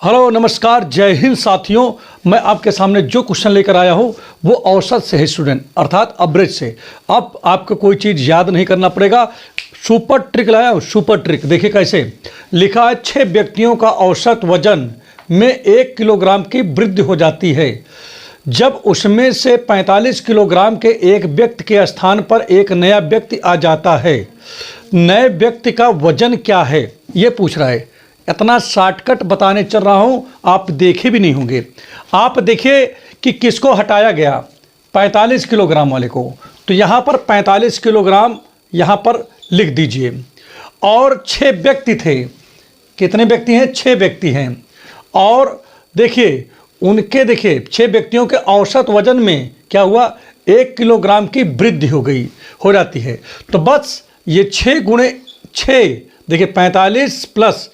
Hello नमस्कार जय हिंद साथियों। मैं आपके सामने जो क्वेश्चन लेकर आया हूँ वो औसत से है स्टूडेंट, अर्थात एवरेज से। अब आपको कोई चीज़ याद नहीं करना पड़ेगा, सुपर ट्रिक लाया हूँ। सुपर ट्रिक देखिए कैसे लिखा है। 6 व्यक्तियों का औसत वजन में 1 किलोग्राम की वृद्धि हो जाती है जब उसमें से 45 किलोग्राम के एक व्यक्ति के स्थान पर एक नया व्यक्ति आ जाता है। नए व्यक्ति का वजन क्या है ये पूछ रहा है। इतना शॉर्टकट बताने चल रहा हूँ, आप देखे भी नहीं होंगे। आप देखिए कि किसको हटाया गया, 45 किलोग्राम वाले को। तो यहाँ पर 45 किलोग्राम यहाँ पर लिख दीजिए। और 6 व्यक्ति थे। कितने व्यक्ति हैं? 6 व्यक्ति हैं। और देखिए उनके 6 व्यक्तियों के औसत वजन में क्या हुआ, 1 किलोग्राम की वृद्धि हो जाती है। तो बस ये 6 गुणे 6, देखिए 45 प्लस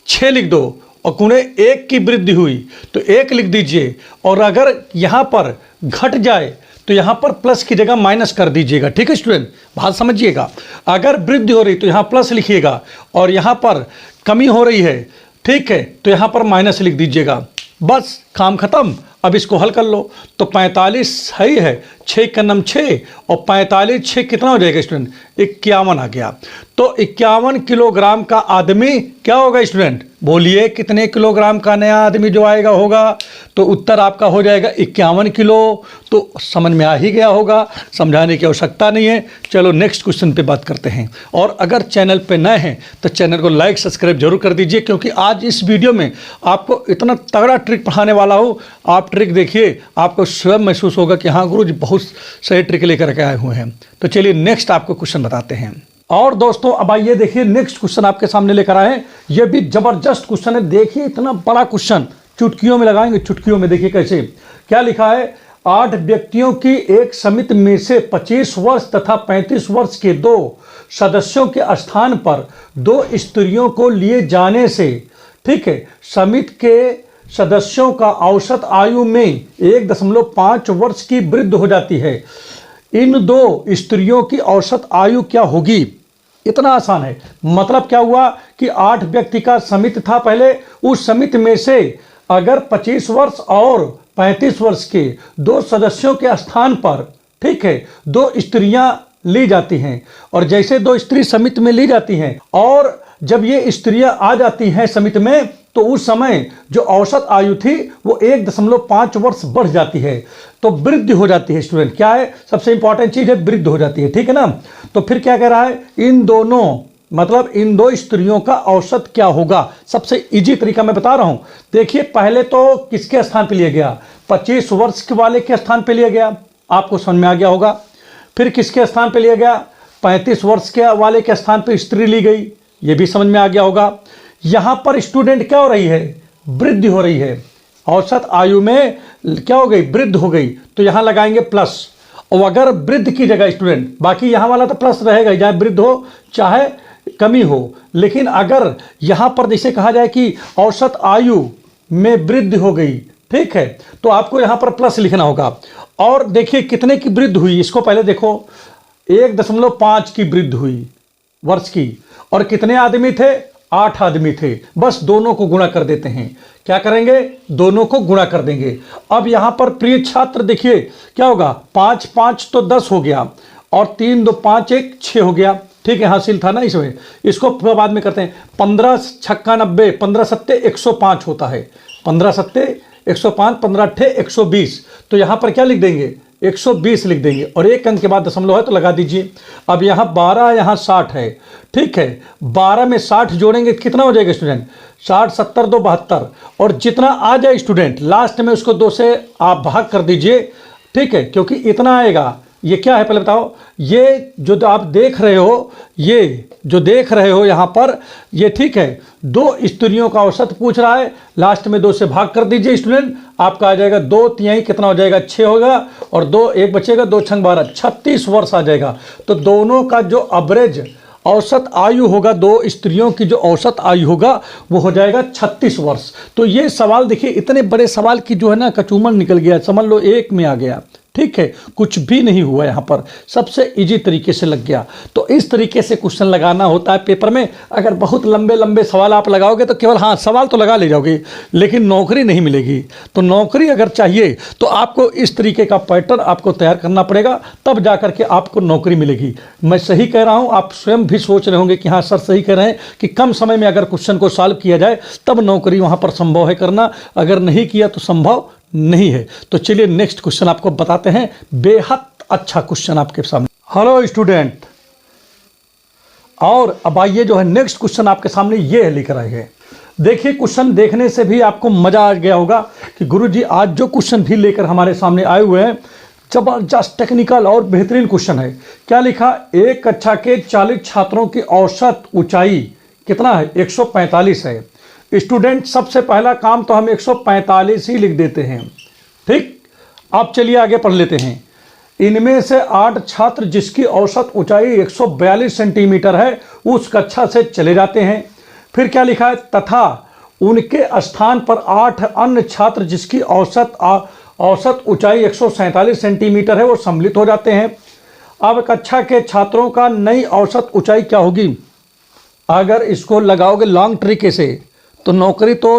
6 लिख दो और गुणे 1 की वृद्धि हुई तो 1 लिख दीजिए। और अगर यहाँ पर घट जाए तो यहाँ पर प्लस की जगह माइनस कर दीजिएगा। ठीक है स्टूडेंट, बात समझिएगा। अगर वृद्धि हो रही तो यहाँ प्लस लिखिएगा और यहाँ पर कमी हो रही है, ठीक है, तो यहाँ पर माइनस लिख दीजिएगा। बस काम खत्म। अब इसको हल कर लो तो 45 सही है, 6 का नम 6 और 45 6 कितना हो जाएगा स्टूडेंट? 51 आ गया। तो 51 किलोग्राम का आदमी क्या होगा स्टूडेंट? बोलिए कितने किलोग्राम का नया आदमी जो आएगा होगा? तो उत्तर आपका हो जाएगा 51 किलो। तो समझ में आ ही गया होगा, समझाने की आवश्यकता नहीं है। चलो नेक्स्ट क्वेश्चन पे बात करते हैं। और अगर चैनल पे नए हैं तो चैनल को लाइक सब्सक्राइब जरूर कर दीजिए, क्योंकि आज इस वीडियो में आपको इतना तगड़ा ट्रिक पढ़ाने वाला हूँ। आप ट्रिक देखिए, आपको स्वयं महसूस होगा कि हाँ गुरु जी बहुत सही ट्रिक लेकर के आए हुए हैं। तो चलिए नेक्स्ट आपको क्वेश्चन बताते हैं। और दोस्तों अब आइए देखिए नेक्स्ट क्वेश्चन आपके सामने लेकर आए हैं। यह भी जबरदस्त क्वेश्चन है। देखिए इतना बड़ा क्वेश्चन चुटकियों में लगाएंगे। चुटकियों में देखिए कैसे क्या लिखा है। 8 व्यक्तियों की एक समिति में से 25 वर्ष तथा 35 वर्ष के 2 सदस्यों के स्थान पर 2 स्त्रियों को लिए जाने से, ठीक है, समिति के सदस्यों का औसत आयु में 1.5 वर्ष की वृद्धि हो जाती है। इन 2 स्त्रियों की औसत आयु क्या होगी? इतना आसान है। मतलब क्या हुआ कि 8 व्यक्ति का समिति था पहले, उस समिति में से अगर 25 वर्ष और 35 वर्ष के 2 सदस्यों के स्थान पर, ठीक है, 2 स्त्रियां ली जाती हैं। और जैसे 2 स्त्री समिति में ली जाती हैं और जब ये स्त्रियां आ जाती हैं समिति में, तो उस समय जो औसत आयु थी वो 1.5 वर्ष बढ़ जाती है। तो वृद्धि हो जाती है स्टूडेंट। क्या है? सबसे इंपॉर्टेंट चीज है, वृद्धि हो जाती है। ठीक है ना। तो फिर क्या कह रहा है, इन दोनों मतलब इन 2 स्त्रियों का औसत क्या होगा? सबसे इजी तरीका मैं बता रहा हूं। देखिए पहले तो किसके स्थान पे लिया गया? 25 वर्ष के वाले के स्थान पे लिया गया, आपको समझ में आ गया होगा। फिर किसके स्थान पे लिया गया? 35 वर्ष के वाले के स्थान पे स्त्री ली गई, ये भी समझ में आ गया होगा। यहां पर स्टूडेंट क्या हो रही है? वृद्धि हो रही है। औसत आयु में क्या हो गई? वृद्धि हो गई। तो यहां लगाएंगे प्लस। और अगर वृद्धि की जगह स्टूडेंट, बाकी यहां वाला तो प्लस रहेगा, चाहे वृद्धि हो चाहे कमी हो। लेकिन अगर यहां पर जैसे कहा जाए कि औसत आयु में वृद्धि हो गई, ठीक है, तो आपको यहां पर प्लस लिखना होगा। और देखिए कितने की वृद्धि हुई, इसको पहले देखो। 1.5 की वृद्धि हुई वर्ष की। और कितने आदमी थे? 8 आदमी थे। बस दोनों को गुणा कर देते हैं। क्या करेंगे? दोनों को गुणा कर देंगे। अब यहां पर प्रिय छात्र देखिए क्या होगा, 5 5 तो 10 हो गया और 3 2 5 1 6 हो गया। ठीक है, हासिल था ना इसमें। इसको बाद में करते हैं। 15 छक्का 90, 15 सत्ते 105 होता है। 15 सत्ते 105, 15 अट्ठे 120। तो यहां पर क्या लिख देंगे? 120 लिख देंगे। और 1 अंक के बाद दशमलव है तो लगा दीजिए। अब यहाँ 12, यहाँ 60 है, ठीक है। 12 में 60 जोड़ेंगे कितना हो जाएगा स्टूडेंट? 60 70 2 72। और जितना आ जाए स्टूडेंट लास्ट में उसको 2 से आप भाग कर दीजिए, ठीक है, क्योंकि इतना आएगा। ये क्या है पहले बताओ? ये जो आप देख रहे हो, ये जो देख रहे हो यहाँ पर, ये ठीक है, 2 स्त्रियों का औसत पूछ रहा है। लास्ट में 2 से भाग कर दीजिए स्टूडेंट, आपका आ जाएगा 2 तिहाई कितना हो जाएगा? 6 होगा। और 2 1 बचेगा, 2 छंग 12, 36 वर्ष आ जाएगा। तो दोनों का जो एवरेज औसत आयु होगा, 2 स्त्रियों की जो औसत आयु होगा वो हो जाएगा 36 वर्ष। तो ये सवाल देखिए, इतने बड़े सवाल की जो है ना कचूमर निकल गया, समझ लो एक में आ गया। ठीक है, कुछ भी नहीं हुआ यहाँ पर, सबसे इजी तरीके से लग गया। तो इस तरीके से क्वेश्चन लगाना होता है पेपर में। अगर बहुत लंबे लंबे सवाल आप लगाओगे तो केवल हाँ सवाल तो लगा ले जाओगे, लेकिन नौकरी नहीं मिलेगी। तो नौकरी अगर चाहिए तो आपको इस तरीके का पैटर्न आपको तैयार करना पड़ेगा, तब जा करके आपको नौकरी मिलेगी। मैं सही कह रहा हूँ, आप स्वयं भी सोच रहे होंगे कि हाँ सर सही कह रहे हैं कि कम समय में अगर क्वेश्चन को सॉल्व किया जाए तब नौकरी वहाँ पर संभव है करना, अगर नहीं किया तो संभव नहीं है। तो चलिए नेक्स्ट क्वेश्चन आपको बताते हैं, बेहद अच्छा क्वेश्चन आपके सामने। हेलो स्टूडेंट, और अब आइए जो है नेक्स्ट क्वेश्चन आपके सामने ये है लेकर आए हैं। देखिए क्वेश्चन देखने से भी आपको मजा आ गया होगा कि गुरुजी आज जो क्वेश्चन भी लेकर हमारे सामने आए हुए हैं जबरदस्त टेक्निकल और बेहतरीन क्वेश्चन है। क्या लिखा, एक कक्षा के 40 छात्रों की औसत ऊंचाई कितना है, 145 है। स्टूडेंट सबसे पहला काम तो हम 145 ही लिख देते हैं, ठीक। अब चलिए आगे पढ़ लेते हैं। इनमें से 8 छात्र जिसकी औसत ऊंचाई 142 सेंटीमीटर है उस कक्षा से चले जाते हैं। फिर क्या लिखा है, तथा उनके स्थान पर 8 अन्य छात्र जिसकी औसत ऊंचाई 147 सेंटीमीटर है वो सम्मिलित हो जाते हैं। अब कक्षा के छात्रों का नई औसत ऊंचाई क्या होगी। अगर इसको लगाओगे लॉन्ग तरीके से तो नौकरी तो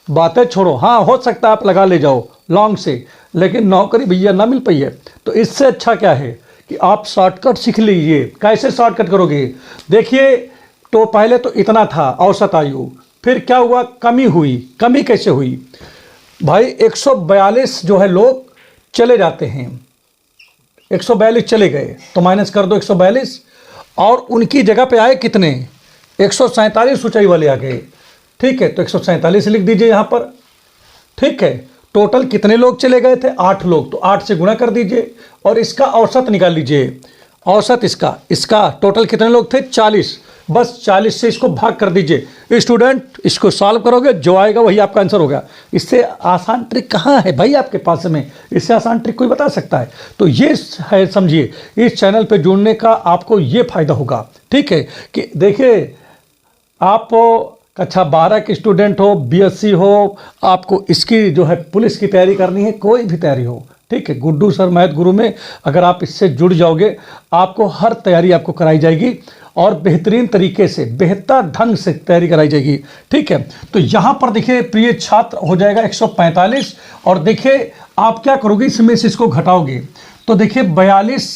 बातें छोड़ो, हाँ हो सकता है आप लगा ले जाओ लॉन्ग से, लेकिन नौकरी भैया ना मिल पाई है। तो इससे अच्छा क्या है कि आप शॉर्टकट सीख लीजिए। कैसे शॉर्टकट करोगे, देखिए तो पहले तो इतना था औसत आयु, फिर क्या हुआ, कमी हुई। कमी कैसे हुई भाई, 142 जो है लोग चले जाते हैं, 142 चले गए तो माइनस कर दो 142, और उनकी जगह पे आए कितने, 147 ऊंचाई वाले आ गए, ठीक है। तो 147 लिख दीजिए यहाँ पर, ठीक है। टोटल कितने लोग चले गए थे, 8 लोग, तो 8 से गुणा कर दीजिए और इसका औसत निकाल लीजिए। औसत इसका टोटल कितने लोग थे, 40, बस 40 से इसको भाग कर दीजिए। स्टूडेंट इसको सॉल्व करोगे, जो आएगा वही आपका आंसर होगा। इससे आसान ट्रिक कहाँ है भाई आपके पास में, इससे आसान ट्रिक कोई बता सकता है। तो ये है, समझिए इस चैनल पे जुड़ने का आपको ये फायदा होगा, ठीक है। कि देखिए आप कक्षा 12 के स्टूडेंट हो, बीएससी हो, आपको इसकी जो है पुलिस की तैयारी करनी है, कोई भी तैयारी हो, ठीक है, गुड्डू सर मैथ गुरु में अगर आप इससे जुड़ जाओगे आपको हर तैयारी आपको कराई जाएगी और बेहतरीन तरीके से बेहतर ढंग से तैयारी कराई जाएगी, ठीक है। तो यहाँ पर देखिए प्रिय छात्र हो जाएगा 145, और देखिए आप क्या करोगे, इसमें से इसको घटाओगे तो देखिए 42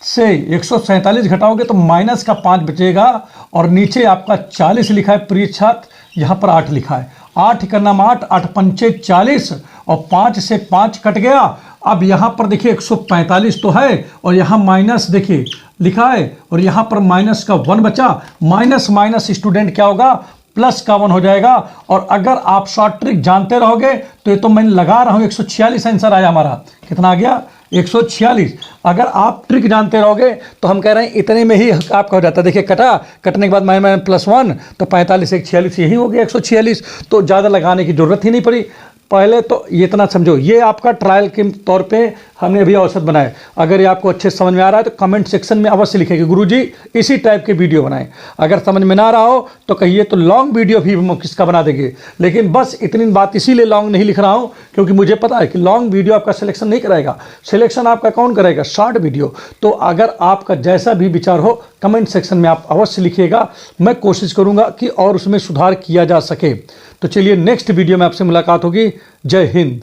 से 147 घटाओगे तो माइनस का 5 बचेगा, और नीचे आपका 40 लिखा है प्रिय छात्र, यहाँ पर 8 लिखा है। 8 का नाम 8, 8 पंचे 40, और 5 से 5 कट गया। अब यहाँ पर देखिए 145 तो है, और यहाँ माइनस देखिए लिखा है, और यहाँ पर माइनस का 1 बचा। माइनस माइनस स्टूडेंट क्या होगा, प्लस का 1 हो जाएगा। और अगर आप शॉर्ट ट्रिक जानते रहोगे तो ये तो मैं लगा रहा हूँ 146 आंसर आया हमारा, कितना आ गया 146। अगर आप ट्रिक जानते रहोगे तो हम कह रहे हैं इतने में ही आपका हो जाता है। देखिए कटने के बाद माइनस +1 तो 45 1 46, यही हो गया 146। तो ज़्यादा लगाने की ज़रूरत ही नहीं पड़ी। पहले तो ये इतना समझो, ये आपका ट्रायल के तौर पे हमने अभी औसत बनाए। अगर ये आपको अच्छे समझ में आ रहा है तो कमेंट सेक्शन में अवश्य लिखें कि गुरुजी इसी टाइप के वीडियो बनाएं। अगर समझ में ना आ रहा हो तो कहिए तो लॉन्ग वीडियो भी हम किसका बना देंगे। लेकिन बस इतनी बात इसीलिए लॉन्ग नहीं लिख रहा हूँ क्योंकि मुझे पता है कि लॉन्ग वीडियो आपका सिलेक्शन नहीं कराएगा। सिलेक्शन आपका कौन करेगा, शॉर्ट वीडियो। तो अगर आपका जैसा भी विचार हो कमेंट सेक्शन में आप अवश्य लिखिएगा, मैं कोशिश करूँगा कि और उसमें सुधार किया जा सके। तो चलिए नेक्स्ट वीडियो में आपसे मुलाकात होगी। जय हिंद।